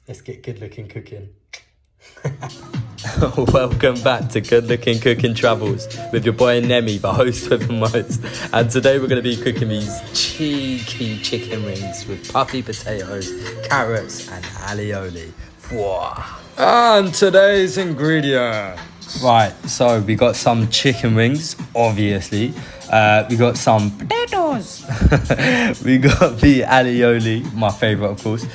Let's get good looking cooking. Welcome back to Good Looking Cooking Travels with your boy Nemi, the host with the most. And today we're going to be cooking these cheeky chicken wings with puffy potatoes, carrots and alioli. And today's ingredient. Right, so we got some chicken wings, obviously. We got some potatoes. We got the alioli, my favourite of course.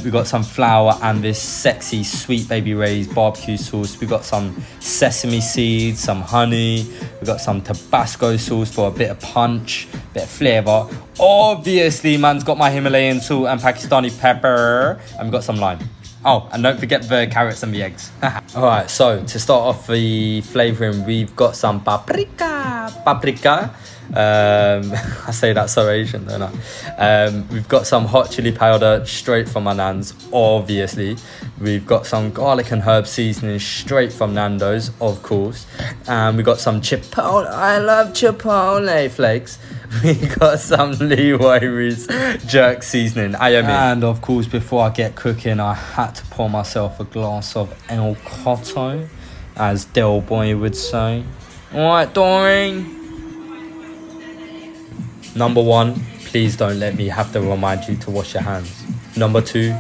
We got some flour and this sexy Sweet Baby Ray's barbecue sauce. We got some sesame seeds, some honey. We got some Tabasco sauce for a bit of punch, bit of flavour. Obviously, man's got my Himalayan salt and Pakistani pepper. And we got some lime. Oh, and don't forget the carrots and the eggs. Alright, so to start off the flavouring, we've got some paprika. I say that so Asian, don't I? We've got some hot chili powder straight from my nan's, obviously. We've got some garlic and herb seasoning straight from Nando's, of course. And we got some chipotle. I love chipotle flakes. We got some Leroy's jerk seasoning. And of course, before I get cooking, I had to pour myself a glass of El Cotto, as Del Boy would say. Alright, Doreen. Number one, please don't let me have to remind you to wash your hands. Number two,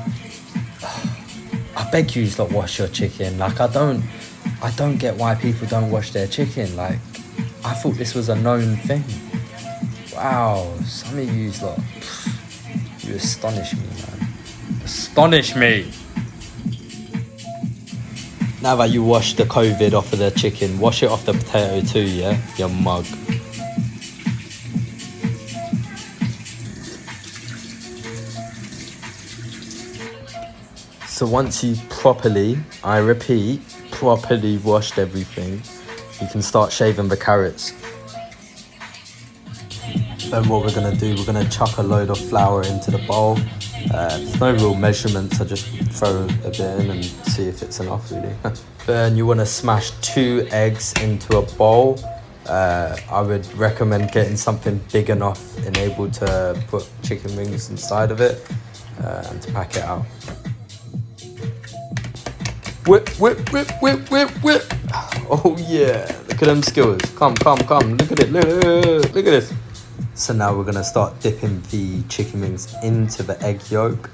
I beg you to wash your chicken. Like, I don't get why people don't wash their chicken. Like, I thought this was a known thing. Wow, some of you lot, you astonish me, man. Astonish me. Now that you wash the COVID off of the chicken, wash it off the potato too, yeah? You mug. So once you properly, I repeat, properly washed everything, you can start shaving the carrots. Then what we're going to do, we're going to chuck a load of flour into the bowl. There's no real measurements, I just throw a bit in and see if it's enough really. Then you want to smash 2 eggs into a bowl. I would recommend getting something big enough and able to put chicken wings inside of it and to pack it out. Whip, whip, whip, whip, whip, whip. Oh yeah, look at them skills. Come, look at it, look at this. So now we're gonna start dipping the chicken wings into the egg yolk.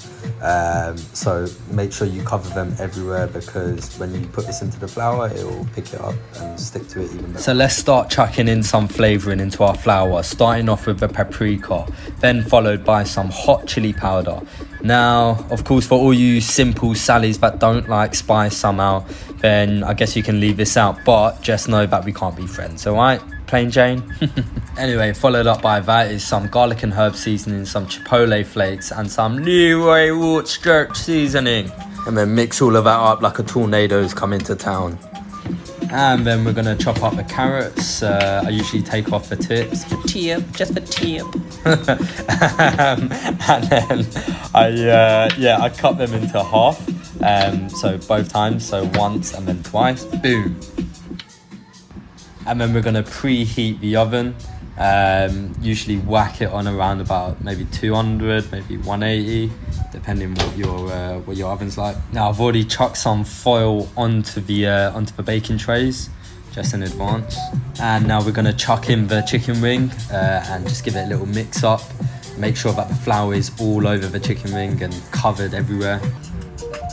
So make sure you cover them everywhere because when you put this into the flour, it will pick it up and stick to it even better. So let's start chucking in some flavouring into our flour, starting off with the paprika, then followed by some hot chili powder. Now, of course, for all you simple Sallys that don't like spice somehow, then I guess you can leave this out, but just know that we can't be friends, alright? Plain Jane. Anyway, followed up by that is some garlic and herb seasoning, some chipotle flakes and some Leroy's jerk seasoning. And then mix all of that up like a tornado's coming to town. And then we're going to chop up the carrots. I usually take off the tips. Just the tip. And then I cut them into half. So both times, so once and then twice. Boom. And then we're going to preheat the oven. Usually whack it on around about maybe 200, maybe 180, depending what your oven's like. Now I've already chucked some foil onto the baking trays just in advance. And now we're going to chuck in the chicken wing and just give it a little mix up. Make sure that the flour is all over the chicken wing and covered everywhere.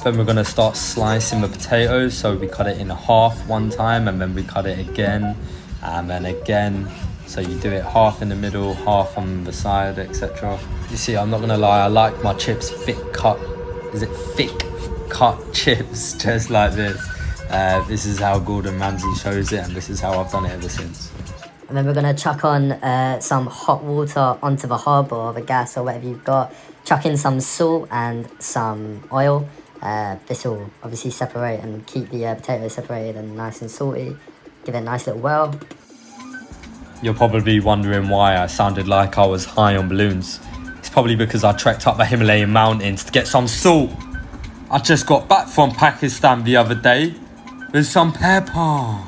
Then we're going to start slicing the potatoes. So we cut it in half one time and then we cut it again and then again. So you do it half in the middle, half on the side, etc. You see, I'm not going to lie, I like my chips thick cut. Is it thick cut chips just like this? This is how Gordon Ramsay shows it and this is how I've done it ever since. And then we're going to chuck on some hot water onto the hob or the gas or whatever you've got. Chuck in some salt and some oil. This will obviously separate and keep the potatoes separated and nice and salty. Give it a nice little whirl. You're probably wondering why I sounded like I was high on balloons. It's probably because I trekked up the Himalayan mountains to get some salt. I just got back from Pakistan the other day with some pepper.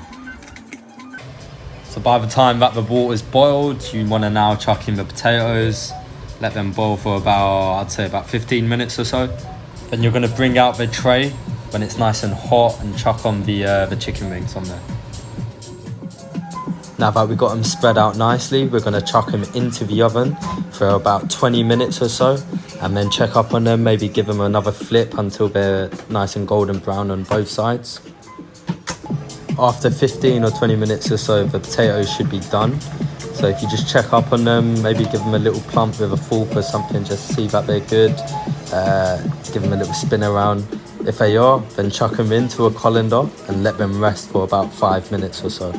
So by the time that the water's boiled, you want to now chuck in the potatoes. Let them boil for about, I'd say about 15 minutes or so. Then you're gonna bring out the tray when it's nice and hot and chuck on the chicken wings on there. Now that we've got them spread out nicely, we're gonna chuck them into the oven for about 20 minutes or so, and then check up on them, maybe give them another flip until they're nice and golden brown on both sides. After 15 or 20 minutes or so, the potatoes should be done. So if you just check up on them, maybe give them a little plump with a fork or something, just to see that they're good. Give them a little spin around. If they are, then chuck them into a colander and let them rest for about 5 minutes or so.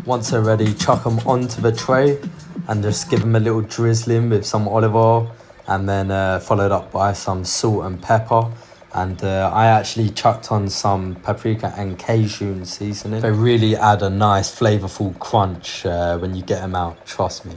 Once they're ready, chuck them onto the tray and just give them a little drizzling with some olive oil, and then followed up by some salt and pepper. And I actually chucked on some paprika and Cajun seasoning. They really add a nice flavorful crunch when you get them out, trust me.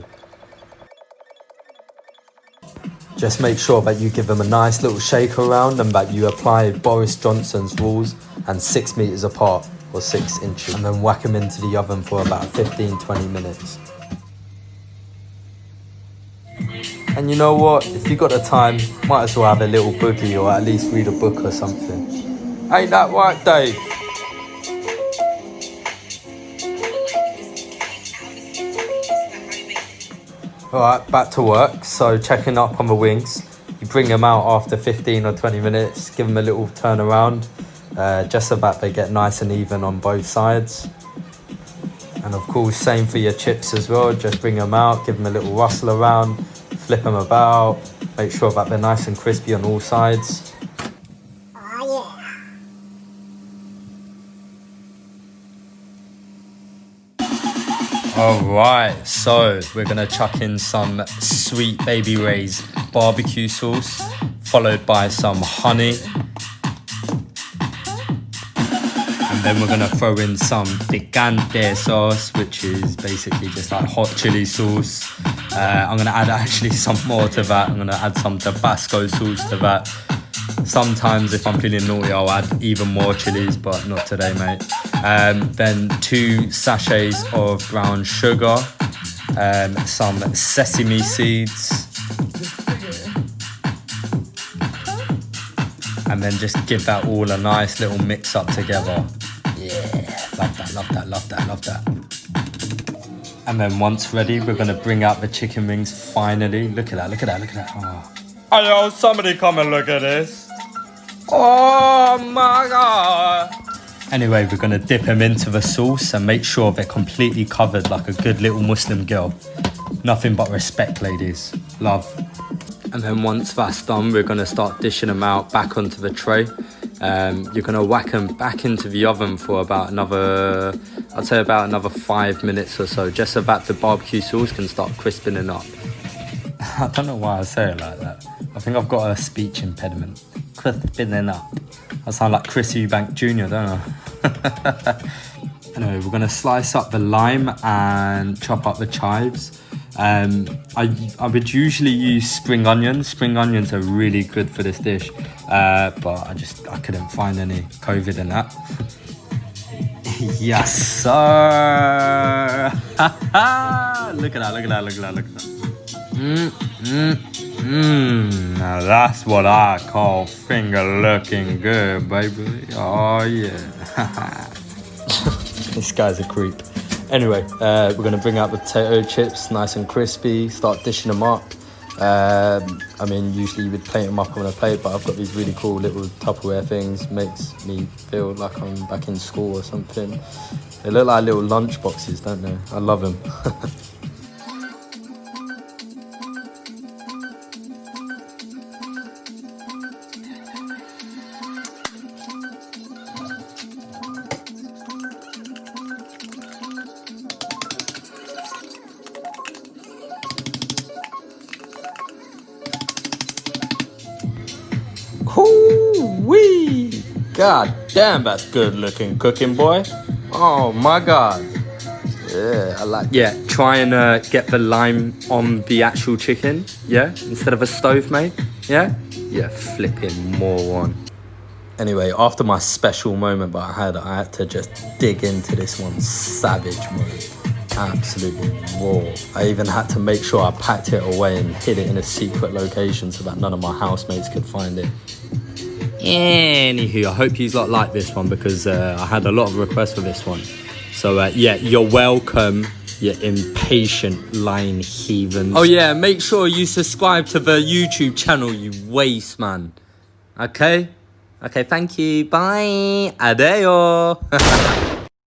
Just make sure that you give them a nice little shake around and that you apply Boris Johnson's rules and 6 meters apart or 6 inches. And then whack them into the oven for about 15-20 minutes. And you know what, if you got the time, might as well have a little boogie or at least read a book or something. Ain't that right, Dave? Alright, back to work. So checking up on the wings. You bring them out after 15 or 20 minutes, give them a little turn around, just so that they get nice and even on both sides. And of course, same for your chips as well. Just bring them out, give them a little rustle around, flip them about, make sure that they're nice and crispy on all sides. Oh yeah. Alright, so we're gonna chuck in some Sweet Baby Ray's barbecue sauce, followed by some honey. And then we're gonna throw in some picante sauce, which is basically just like hot chili sauce. I'm gonna add actually some more to that. I'm gonna add some Tabasco sauce to that. Sometimes if I'm feeling naughty, I'll add even more chilies, but not today, mate. Then 2 sachets of brown sugar, some sesame seeds, and then just give that all a nice little mix up together. Yeah, love that, love that, love that, love that. And then once ready, we're gonna bring out the chicken wings finally. Look at that, look at that, look at that. Oh. Hello, somebody come and look at this. Oh my God. Anyway, we're gonna dip them into the sauce and make sure they're completely covered like a good little Muslim girl. Nothing but respect, ladies. Love. And then once that's done, we're gonna start dishing them out back onto the tray. You're gonna whack them back into the oven for about another, I'd say about another 5 minutes or so, just so that the barbecue sauce can start crispening up. I don't know why I say it like that. I think I've got a speech impediment. Crispening up. I sound like Chris Eubank Jr., don't I? Anyway, we're gonna slice up the lime and chop up the chives. I would usually use spring onions. Spring onions are really good for this dish, but I couldn't find any COVID in that. Yes, sir. Look at that, look at that, look at that, look at that. Now that's what I call finger looking good, baby. Oh yeah. This guy's a creep. Anyway, we're gonna bring out the potato chips, nice and crispy, start dishing them up. I mean, usually you would plate them up on a plate, but I've got these really cool little Tupperware things. Makes me feel like I'm back in school or something. They look like little lunch boxes, don't they? I love them. Hoo-wee! God damn, that's good looking cooking, boy. Oh my God. Yeah, I like. Yeah, try and get the lime on the actual chicken, yeah? Instead of a stove, mate, yeah? Yeah, flipping moron. Anyway, after my special moment that I had to just dig into this one savage mode. Absolutely raw. I even had to make sure I packed it away and hid it in a secret location so that none of my housemates could find it. Anywho, I hope you lot like this one because I had a lot of requests for this one. So yeah, you're welcome, you impatient lying heathens. Oh yeah, make sure you subscribe to the YouTube channel, you waste man. Okay? Okay, thank you. Bye. Adeo.